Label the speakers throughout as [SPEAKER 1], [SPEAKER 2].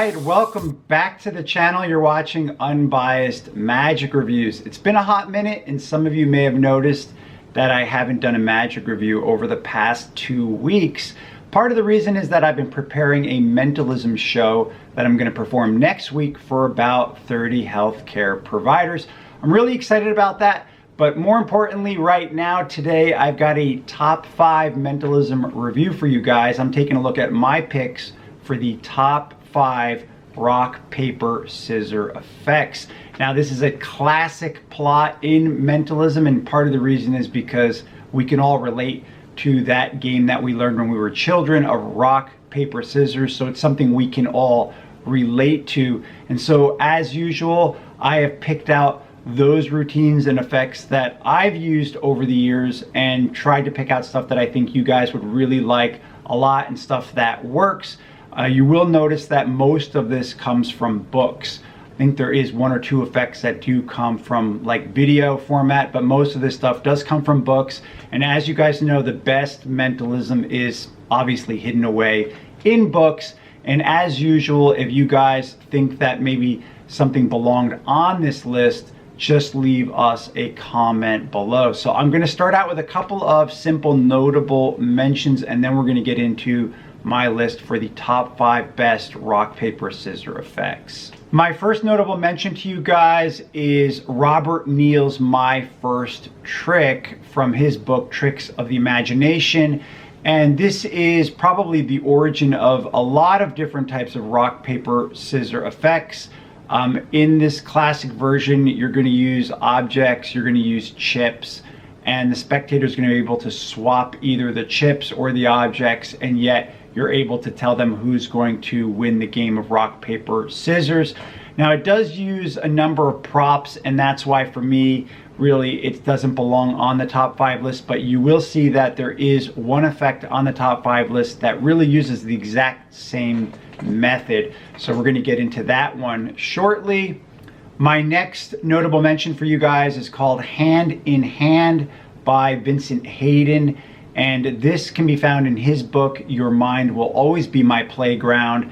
[SPEAKER 1] right, welcome back to the channel. You're watching Unbiased Magic Reviews. It's been a hot minute, and some of you may have noticed that I haven't done a magic review over the past 2 weeks. Part of the reason is that I've been preparing a Mentalism show that I'm going to perform next week for about 30 healthcare providers. I'm really excited about that, but more importantly, right now, today, I've got a top 5 Mentalism review for you guys. I'm taking a look at my picks for the top 5 rock, paper, scissor effects. Now, this is a classic plot in Mentalism, and part of the reason is because we can all relate to that game that we learned when we were children of rock, paper, scissors. So it's something we can all relate to. And so, as usual, I have picked out those routines and effects that I've used over the years and tried to pick out stuff that I think you guys would really like a lot and stuff that works. You will notice that most of this comes from books. I think there is 1 or 2 effects that do come from like video format, but most of this stuff does come from books. And as you guys know, the best Mentalism is obviously hidden away in books. And as usual, if you guys think that maybe something belonged on this list, just leave us a comment below. So I'm going to start out with a couple of simple notable mentions, and then we're going to get into my list for the top 5 best rock, paper, scissor effects. My first notable mention to you guys is Robert Neal's My First Trick from his book Tricks of the Imagination. And this is probably the origin of a lot of different types of rock, paper, scissor effects. In this classic version, you're going to use objects, you're going to use chips, and the spectator is going to be able to swap either the chips or the objects, and yet you're able to tell them who's going to win the game of rock, paper, scissors. Now, it does use a number of props, and that's why for me, really, it doesn't belong on the top 5 list, but you will see that there is one effect on the top 5 list that really uses the exact same method. So we're going to get into that one shortly. My next notable mention for you guys is called Hand in Hand by Vincent Hayden. And this can be found in his book, Your Mind Will Always Be My Playground.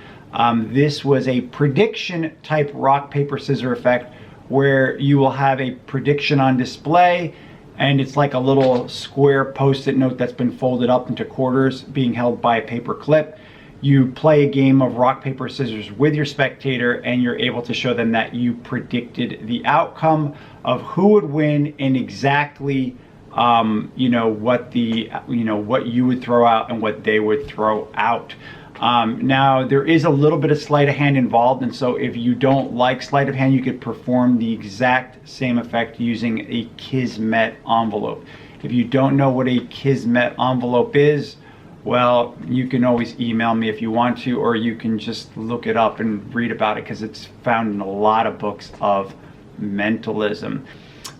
[SPEAKER 1] This was a prediction type rock, paper, scissor effect where you will have a prediction on display, and it's like a little square post-it note that's been folded up into quarters being held by a paper clip. You play a game of rock, paper, scissors with your spectator, and you're able to show them that you predicted the outcome of who would win and exactly what you would throw out and what they would throw out. Now, there is a little bit of sleight of hand involved, and so if you don't like sleight of hand, you could perform the exact same effect using a Kismet envelope. If you don't know what a Kismet envelope is, well, you can always email me if you want to, or you can just look it up and read about it because it's found in a lot of books of Mentalism.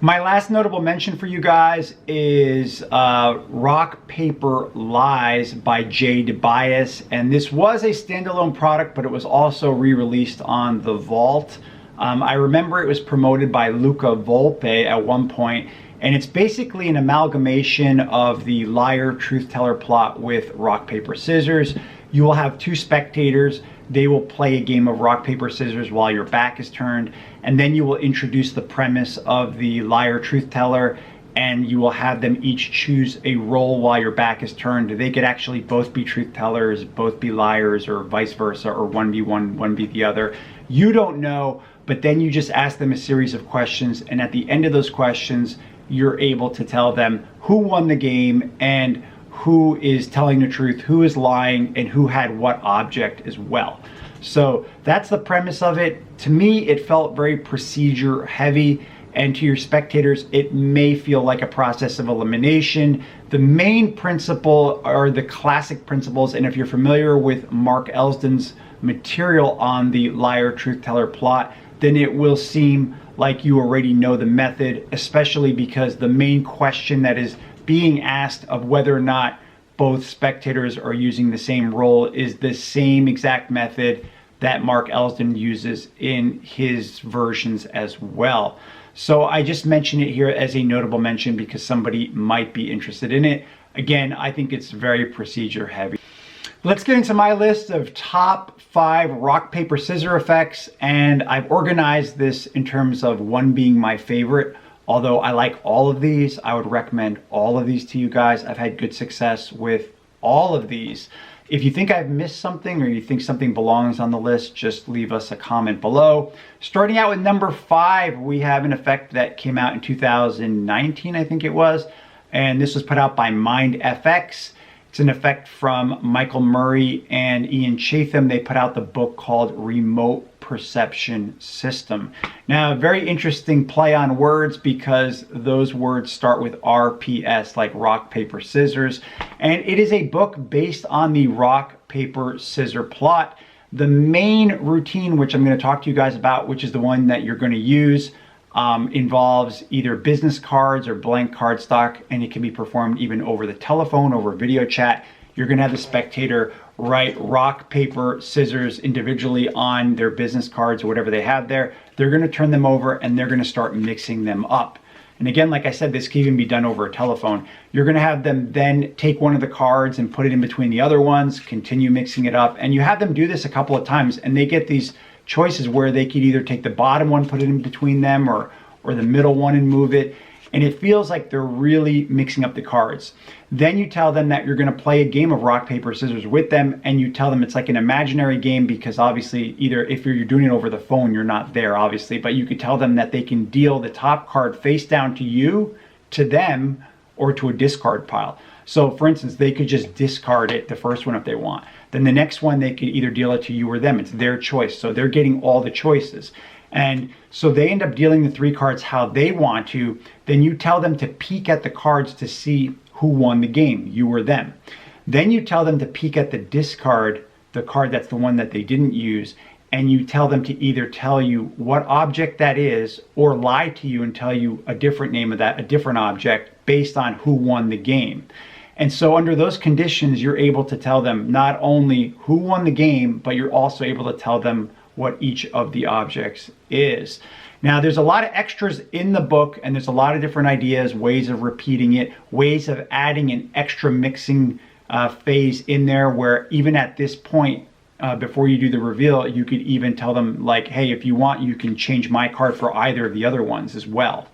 [SPEAKER 1] My last notable mention for you guys is Rock, Paper, Lies by J. Unbiased. And this was a standalone product, but it was also re-released on the Vault. I remember it was promoted by Luca Volpe at one point, and it's basically an amalgamation of the liar, truth teller plot with rock, paper, scissors. You will have 2 spectators. They will play a game of rock, paper, scissors while your back is turned, and then you will introduce the premise of the liar, truth teller, and you will have them each choose a role while your back is turned. They could actually both be truth tellers, both be liars, or vice versa, or one be one, one be the other. You don't know, but then you just ask them a series of questions, and at the end of those questions, you're able to tell them who won the game and who is telling the truth, who is lying, and who had what object as well. So that's the premise of it. To me, it felt very procedure heavy, and to your spectators, it may feel like a process of elimination. The main principle are the classic principles, and if you're familiar with Mark Elsden's material on the liar, truth teller plot, then it will seem like you already know the method, especially because the main question that is being asked of whether or not both spectators are using the same role is the same exact method that Mark Elsden uses in his versions as well. So I just mention it here as a notable mention because somebody might be interested in it. Again, I think it's very procedure heavy. Let's get into my list of top 5 rock, paper, scissors effects, and I've organized this in terms of one being my favorite. Although I like all of these, I would recommend all of these to you guys. I've had good success with all of these. If you think I've missed something or you think something belongs on the list, just leave us a comment below. Starting out with number 5, we have an effect that came out in 2019, I think it was, and this was put out by MindFX. It's an effect from Michael Murray and Ian Chatham. They put out the book called Remote Perception System. Now, a very interesting play on words because those words start with RPS, like rock, paper, scissors. And it is a book based on the rock, paper, scissors plot. The main routine, which I'm going to talk to you guys about, which is the one that you're going to use, involves either business cards or blank cardstock, and it can be performed even over the telephone, over video chat. You're going to have the spectator write rock, paper, scissors individually on their business cards or whatever they have there. They're going to turn them over and they're going to start mixing them up. And again, like I said, this can even be done over a telephone. You're going to have them then take one of the cards and put it in between the other ones, continue mixing it up, and you have them do this a couple of times, and they get these choices where they could either take the bottom one, put it in between them, or the middle one and move it. And it feels like they're really mixing up the cards. Then you tell them that you're going to play a game of rock, paper, scissors with them, and you tell them it's like an imaginary game because obviously either if you're doing it over the phone, you're not there obviously, but you could tell them that they can deal the top card face down to you, to them, or to a discard pile. So for instance, they could just discard it, the first one if they want. Then the next one, they could either deal it to you or them. It's their choice. So they're getting all the choices. And so they end up dealing the 3 cards how they want to. Then you tell them to peek at the cards to see who won the game, you or them. Then you tell them to peek at the discard, the card that's the one that they didn't use, and you tell them to either tell you what object that is or lie to you and tell you a different name of that, a different object based on who won the game. And so under those conditions, you're able to tell them not only who won the game, but you're also able to tell them what each of the objects is. Now, there's a lot of extras in the book, and there's a lot of different ideas, ways of repeating it, ways of adding an extra mixing phase in there where even at this point, before you do the reveal, you could even tell them like, hey, if you want, you can change my card for either of the other ones as well,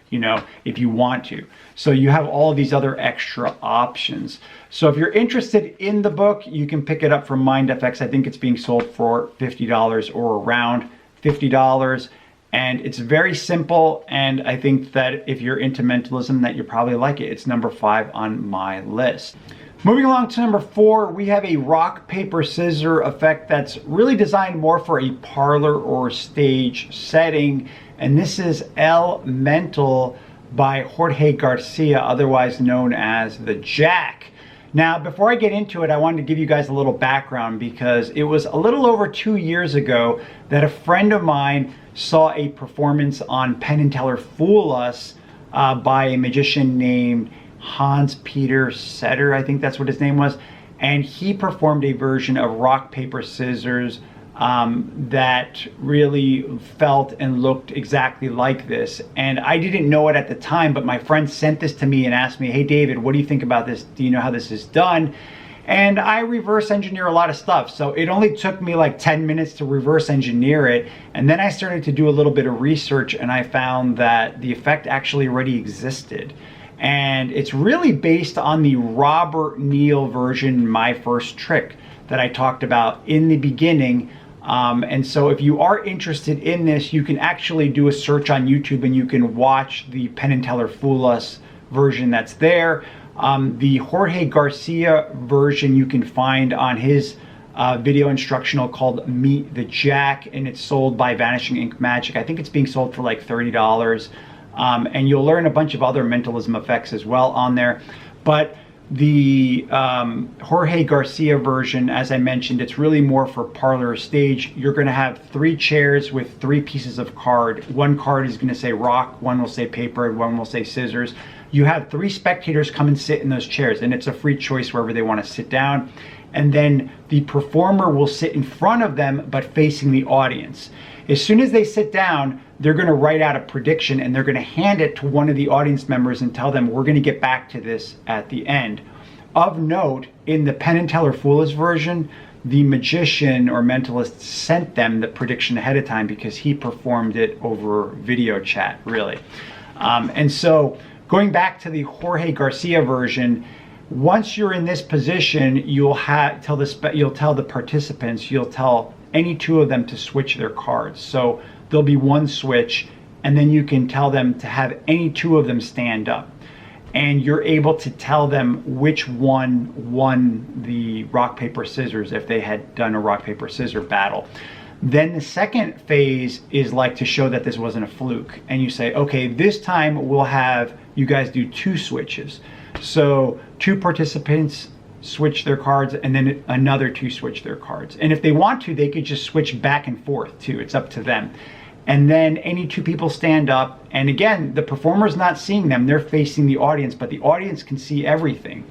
[SPEAKER 1] you know, if you want to. So you have all of these other extra options. So if you're interested in the book, you can pick it up from MindFX. I think it's being sold for $50 or around $50. And it's very simple. And I think that if you're into mentalism, that you probably like it. It's number 5 on my list. Moving along to number 4, we have a rock, paper, scissors effect that's really designed more for a parlor or stage setting. And this is Elemental by Jorge Garcia, otherwise known as the Jack. Now, before I get into it, I wanted to give you guys a little background because it was a little over 2 years ago that a friend of mine saw a performance on Penn and Teller Fool Us by a magician named Hans Peter Setter, I think that's what his name was. And he performed a version of rock, paper, scissors that really felt and looked exactly like this. And I didn't know it at the time, but my friend sent this to me and asked me, hey David, what do you think about this? Do you know how this is done? And I reverse engineer a lot of stuff. So it only took me like 10 minutes to reverse engineer it. And then I started to do a little bit of research and I found that the effect actually already existed. And it's really based on the Robert Neal version, My First Trick, that I talked about in the beginning. And so if you are interested in this, you can actually do a search on YouTube and you can watch the Penn and Teller Fool Us version that's there. The Jorge Garcia version you can find on his video instructional called Meet the Jack, and it's sold by Vanishing Ink Magic. I think it's being sold for like $30. And you'll learn a bunch of other mentalism effects as well on there. But the Jorge Garcia version, as I mentioned, it's really more for parlor or stage. You're going to have 3 chairs with 3 pieces of card. One card is going to say rock, one will say paper, one will say scissors. You have 3 spectators come and sit in those chairs, and it's a free choice wherever they want to sit down. And then the performer will sit in front of them, but facing the audience. As soon as they sit down, they're going to write out a prediction and they're going to hand it to one of the audience members and tell them, we're going to get back to this at the end. Of note, in the Penn and Teller Foolish version, the magician or mentalist sent them the prediction ahead of time because he performed it over video chat, really. And so going back to the Jorge Garcia version, once you're in this position, you'll tell the participants, you'll tell any two of them to switch their cards. So there'll be one switch, and then you can tell them to have any two of them stand up. And you're able to tell them which one won the rock, paper, scissors if they had done a rock, paper, scissors battle. Then the second phase is like to show that this wasn't a fluke. And you say, okay, this time we'll have you guys do two switches. So two participants switch their cards, and then another two switch their cards. And if they want to, they could just switch back and forth too. It's up to them. And then any two people stand up, and again, the performer's not seeing them, they're facing the audience, but the audience can see everything.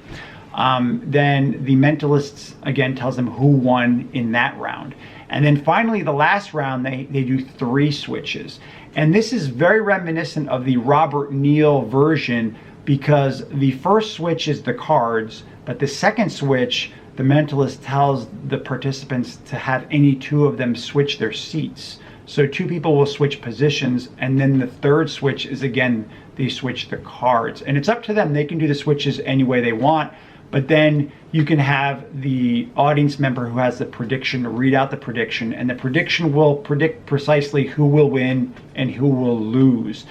[SPEAKER 1] Then the mentalist again tells them who won in that round. And then finally, the last round, they do three switches. And this is very reminiscent of the Robert Neal version, because the first switch is the cards, but the second switch, the mentalist tells the participants to have any two of them switch their seats. So two people will switch positions, and then the third switch is, again, they switch the cards. And it's up to them. They can do the switches any way they want, but then you can have the audience member who has the prediction read out the prediction, and the prediction will predict precisely who will win and who will lose.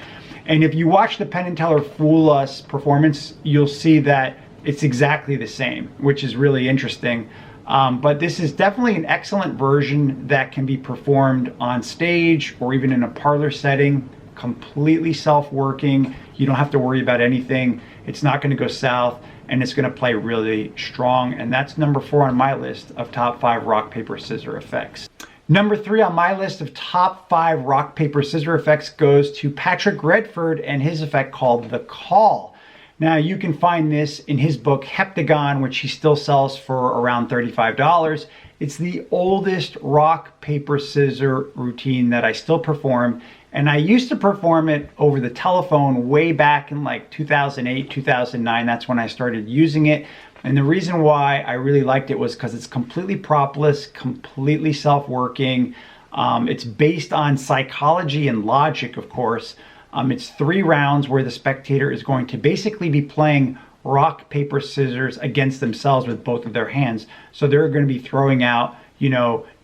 [SPEAKER 1] And if you watch the Penn and Teller Fool Us performance, you'll see that it's exactly the same, which is really interesting. But this is definitely an excellent version that can be performed on stage or even in a parlor setting, completely self-working. You don't have to worry about anything. It's not going to go south, and it's going to play really strong. And that's number 4 on my list of top 5 rock, paper, scissors effects. Number 3 on my list of top 5 rock, paper, scissors effects goes to Patrick Redford and his effect called The Call. Now, you can find this in his book, Heptagon, which he still sells for around $35. It's the oldest rock, paper, scissors routine that I still perform. And I used to perform it over the telephone way back in like 2008, 2009. That's when I started using it. And the reason why I really liked it was because it's completely propless, completely self-working. It's based on psychology and logic, of course. It's 3 rounds where the spectator is going to basically be playing rock, paper, scissors against themselves with both of their hands. So they're going to be throwing out,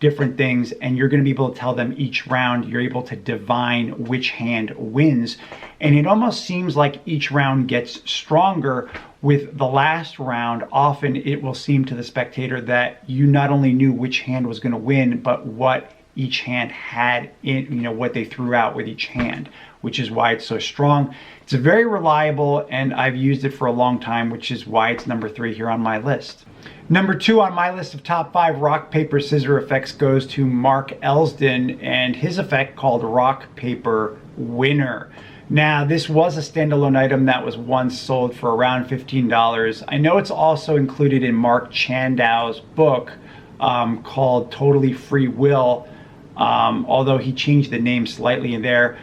[SPEAKER 1] different things, and you're going to be able to tell them each round, you're able to divine which hand wins. And it almost seems like each round gets stronger. With the last round, often it will seem to the spectator that you not only knew which hand was going to win, but what each hand had in, what they threw out with each hand, which is why it's so strong. It's very reliable, and I've used it for a long time, which is why it's number 3 here on my list. Number 2 on my list of top 5 rock, paper, scissors effects goes to Mark Elsden and his effect called Rock, Paper, Winner. Now, this was a standalone item that was once sold for around $15. I know it's also included in Mark Chandow's book called Totally Free Will, although he changed the name slightly in there.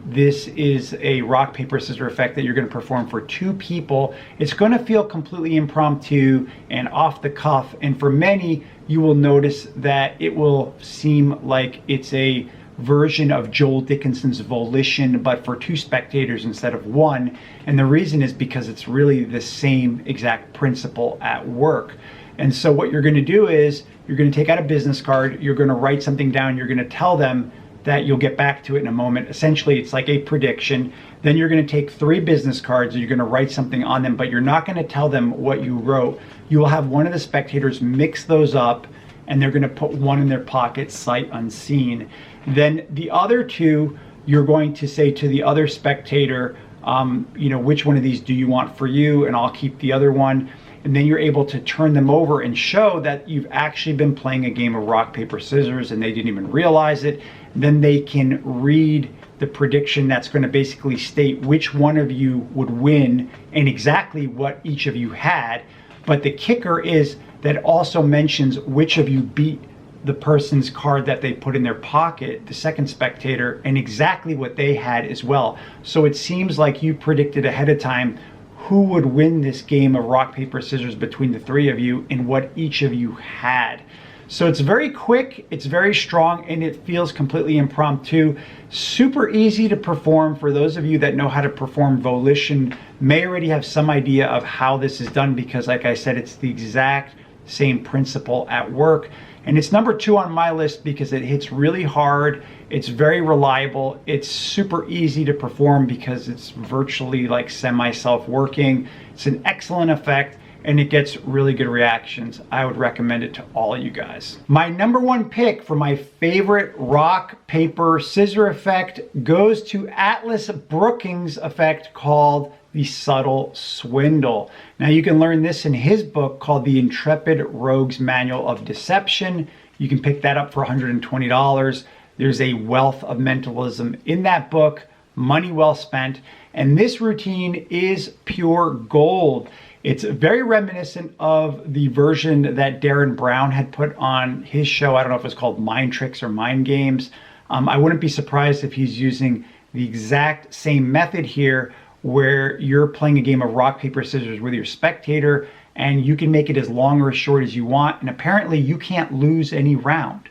[SPEAKER 1] This is a rock, paper, scissors effect that you're going to perform for 2 people. It's going to feel completely impromptu and off the cuff, and for many, you will notice that it will seem like it's a version of Joel Dickinson's Volition, but for 2 spectators instead of 1. And the reason is because it's really the same exact principle at work. And so what you're going to do is you're going to take out a business card, you're going to write something down, you're going to tell them that you'll get back to it in a moment. Essentially, it's like a prediction. Then you're going to take 3 business cards and you're going to write something on them, but you're not going to tell them what you wrote. You will have one of the spectators mix those up, and they're going to put one in their pocket, sight unseen. Then the other 2, you're going to say to the other spectator, which one of these do you want for you, and I'll keep the other one. And then you're able to turn them over and show that you've actually been playing a game of rock, paper, scissors, and they didn't even realize it. Then they can read the prediction that's going to basically state which one of you would win and exactly what each of you had. But the kicker is that it also mentions which of you beat the person's card that they put in their pocket, the second spectator, and exactly what they had as well. So it seems like you predicted ahead of time who would win this game of rock, paper, scissors between the three of you and what each of you had. So it's very quick, it's very strong, and it feels completely impromptu. Super easy to perform. For those of you that know how to perform volition, may already have some idea of how this is done, because like I said, it's the exact same principle at work. And it's number 2 on my list because it hits really hard. It's very reliable. It's super easy to perform because it's virtually like semi-self-working. It's an excellent effect and it gets really good reactions. I would recommend it to all of you guys. My number 1 pick for my favorite rock, paper, scissor effect goes to Atlas Brookings' effect called the Subtle Swindle. Now you can learn this in his book called The Intrepid Rogue's Manual of Deception. You can pick that up for $120. There's a wealth of mentalism in that book, money well spent. And this routine is pure gold. It's very reminiscent of the version that Darren Brown had put on his show. I don't know if it's called Mind Tricks or Mind Games. I wouldn't be surprised if he's using the exact same method here, where you're playing a game of rock, paper, scissors with your spectator, and you can make it as long or as short as you want, and apparently you can't lose any round.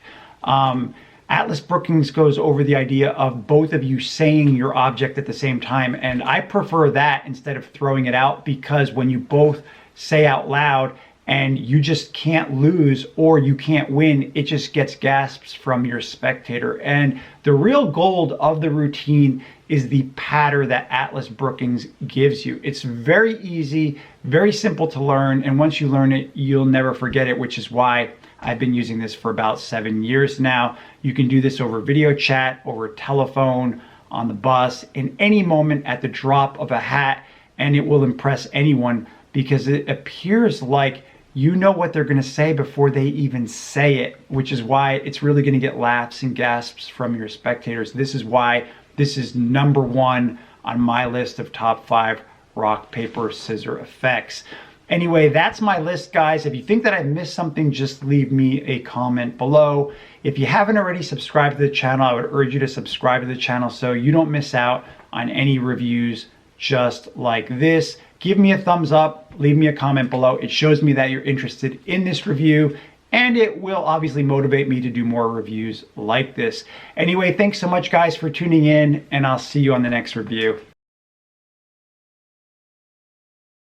[SPEAKER 1] Atlas Brookings goes over the idea of both of you saying your object at the same time, and I prefer that instead of throwing it out, because when you both say out loud and you just can't lose or you can't win, it just gets gasps from your spectator. And the real gold of the routine is the patter that Atlas Brookings gives you. It's very easy, very simple to learn, and once you learn it, you'll never forget it, which is why I've been using this for about 7 years now. You can do this over video chat, over telephone, on the bus, in any moment at the drop of a hat, and it will impress anyone because it appears like you know what they're going to say before they even say it, which is why it's really going to get laughs and gasps from your spectators. This is why this is number 1 on my list of top 5 rock, paper, scissor effects. Anyway, that's my list, guys. If you think that I missed something, just leave me a comment below. If you haven't already subscribed to the channel, I would urge you to subscribe to the channel so you don't miss out on any reviews just like this. Give me a thumbs up, leave me a comment below. It shows me that you're interested in this review, and it will obviously motivate me to do more reviews like this. Anyway, thanks so much, guys, for tuning in, and I'll see you on the next review.